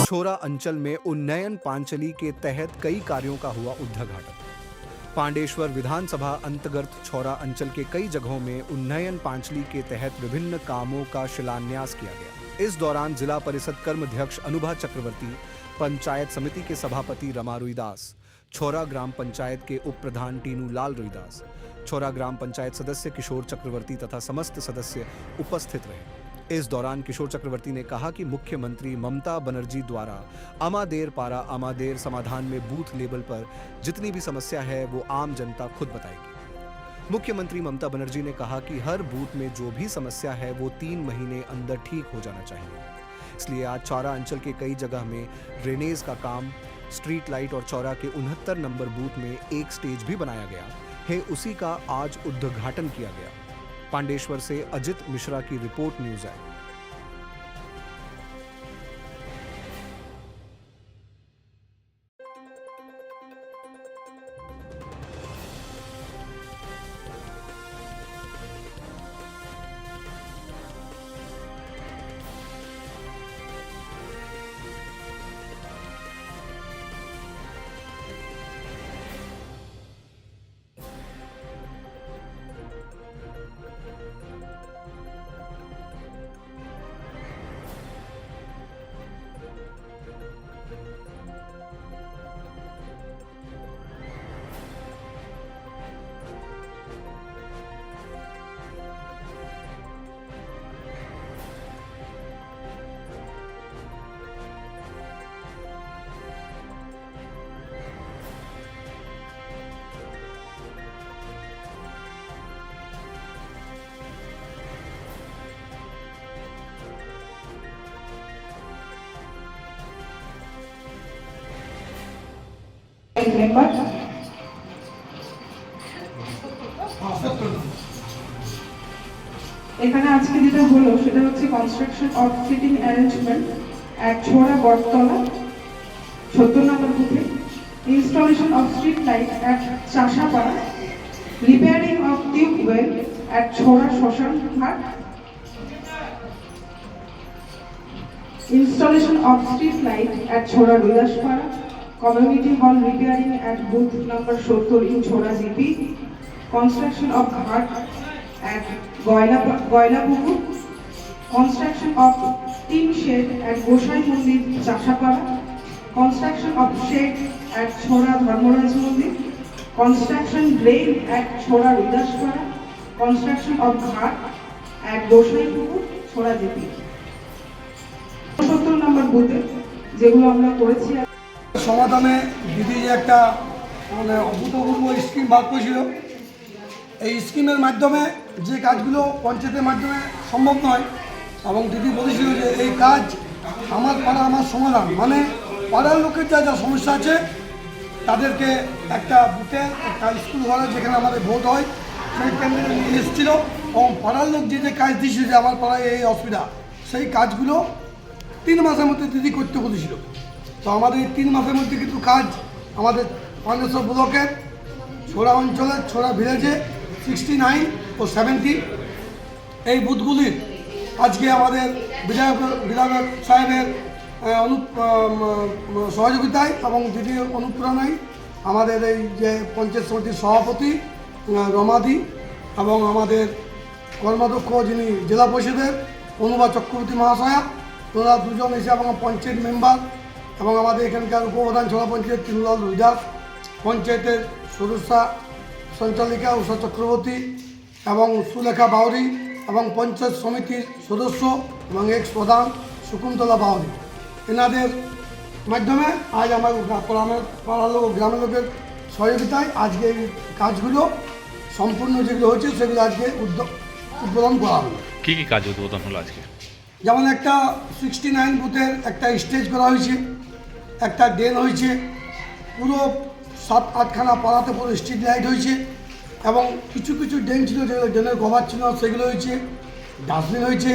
छोरा अंचल में उन्नयन पांचली के तहत कई कार्यों का हुआ उद्घाटन। पांडेश्वर विधानसभा अंतर्गत छोरा अंचल के कई जगहों में उन्नयन पांचली के तहत विभिन्न कामों का शिलान्यास किया गया। इस दौरान जिला परिषद कर्माध्यक्ष अनुभा चक्रवर्ती, पंचायत समिति के सभापति रमा रुईदास, छोरा ग्राम पंचायत के उप प्रधान टीनू लाल रुईदास, छोरा ग्राम पंचायत सदस्य किशोर चक्रवर्ती तथा समस्त सदस्य उपस्थित रहे। इस दौरान किशोर चक्रवर्ती ने कहा कि मुख्यमंत्री ममता बनर्जी द्वारा अमादेर पारा अमादेर समाधान में बूथ लेवल पर जितनी भी समस्या है वो आम जनता खुद बताएगी। मुख्यमंत्री ममता बनर्जी ने कहा कि हर बूथ में जो भी समस्या है वो 3 महीने अंदर ठीक हो जाना चाहिए। इसलिए आज चौरा अंचल के कई जगह में ड्रेनेज का काम, स्ट्रीट लाइट और चौरा के 69 नंबर बूथ में एक स्टेज भी बनाया गया है, उसी का आज उद्घाटन किया गया। पांडेश्वर से अजित मिश्रा की रिपोर्ट, न्यूज़ आई। এখানে আজকে যেটা হলো সেটা হচ্ছে construction of seating arrangement at Chhora Battala ৭০ number বুথে, installation of street light at Chashapara, repairing of tubewell at Chhora শ্মশান ঘাট, installation of street light at Chhora Ruidaspara, community hall repairing at booth number 70 in Chhora GP, construction of ghat at Goylapukur, construction of tin shed at Goshai Mandir Chashapara, construction of shed at Chhora Dharmaraj Mandir, construction drain at Chhora Ruidaspara, construction of ghat at Goshai Pukur, Chhora GP। ৭০ number বুথে যেগুলো আমরা করেছি সমাধানে দিদি যে একটা মানে অভূতপূর্ব স্কিম বার করেছিল, এই স্কিমের মাধ্যমে যে কাজগুলো পঞ্চায়েতের মাধ্যমে সম্ভব নয়, এবং দিদি বলেছিল যে এই কাজ আমার পাড়া আমার সমাধান, মানে পাড়ার লোকের যা যা সমস্যা আছে তাদেরকে একটা বুথে একটা স্কুল ঘরে যেখানে আমাদের ভোট হয় সেই কেন্দ্রে নিয়ে এসেছিলো, এবং পাড়ার লোক যে যে কাজ দিয়েছিল যে আমার পাড়ায় এই অসুবিধা, সেই কাজগুলো 3 মাসের মধ্যে দিদি করতে বলেছিল। তো আমাদের এই 3 মাসের মধ্যে কিন্তু কাজ আমাদের পান্ডেশ্বর ব্লকের ছোড়া অঞ্চলের ছোড়া ভিলেজে 69 ও 70 এই বুথগুলির আজকে আমাদের বিধায়ক সাহেবের সহযোগিতায় এবং দিদির অনুপ্রেরণায় আমাদের এই যে পঞ্চায়েত সমিতির সভাপতি রমাদি এবং আমাদের কর্মাধ্যক্ষ যিনি জেলা পরিষদের অনুভা চক্রবর্তী মহাশয়া, তোরা দুজন এসে এবং পঞ্চায়েত মেম্বার এবং আমাদের এখানকার উপপ্রধান ছোড়া পঞ্চায়েত টিনুলাল রুইদাস, পঞ্চায়েতের সদস্যা সঞ্চালিকা উষা চক্রবর্তী এবং সুলেখা বাউরি এবং পঞ্চায়েত সমিতির সদস্য এবং এক্স প্রধান শকুন্তলা বাউরি, এনাদের মাধ্যমে আজ আমার পাড়ার লোক গ্রামের লোকের সহযোগিতায় আজকে এই কাজগুলো সম্পূর্ণ যেগুলো হয়েছে সেগুলো আজকে উদ্বোধন করা হলো। কী কী কাজ উদ্বোধন হলো আজকে? যেমন একটা 69 বুথের একটা স্টেজ করা হয়েছে, একটা ড্রেন হয়েছে, পুরো 7-8খানা পাড়াতে পুরো স্ট্রিট লাইট হয়েছে, এবং কিছু কিছু ড্রেন ছিল যেগুলো ড্রেনের কভার ছিল সেগুলো হয়েছে, ডাস্টবিন হয়েছে,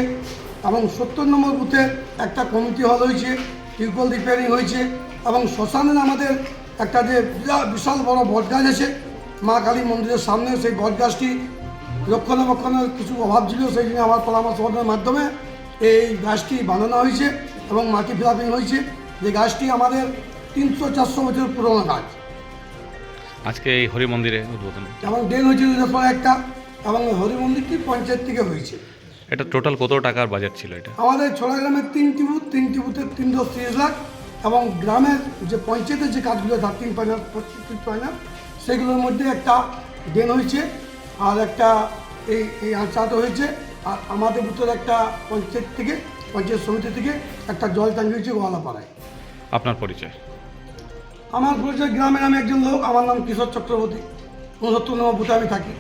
এবং 70 নম্বর বুথের একটা কমিটি হল হয়েছে, টিউবওয়েল রিপেয়ারিং হয়েছে, এবং শ্মশানের আমাদের একটা যে বিশাল বড় বটগাছ আছে মা কালী মন্দিরের সামনে, সেই বটগাছটি রক্ষণাবেক্ষণের কিছু অভাব ছিল, সেই জন্য আমার পরামর্শের মাধ্যমে এই গাছটি বানানো হয়েছে এবং মাটি ফিলাপিং হয়েছে। যে গাছটি আমাদের 300-400 বছর পুরনো গাছ আজকে এই হরি মন্দিরে উদ্বোধন। এবং ড্রেন হয়েছে 2 একটা এবং হরি মন্দিরটি পঞ্চায়েত থেকে হয়েছে। এটা টোটাল কত টাকার বাজেট ছিল এটা? আমাদের ছোড়া গ্রামের 3টি বুথে 330 লাখ এবং গ্রামের যে পঞ্চায়েতের যে কাজগুলো 13 ফাইনাল সেগুলোর মধ্যে একটা ড্রেন হয়েছে আর একটা এই আঁচাতে হয়েছে। আর আমাদের বুথের একটা পঞ্চায়েত সমিতি থেকে একটা জল ট্যাঙ্কি হয়েছে গোয়ালাপাড়ায়। আপনার পরিচয়? আমার পরিচয় গ্রামের আমি একজন লোক, আমার নাম কিশোর চক্রবর্তী, 69 নম্বর বুথে আমি থাকি।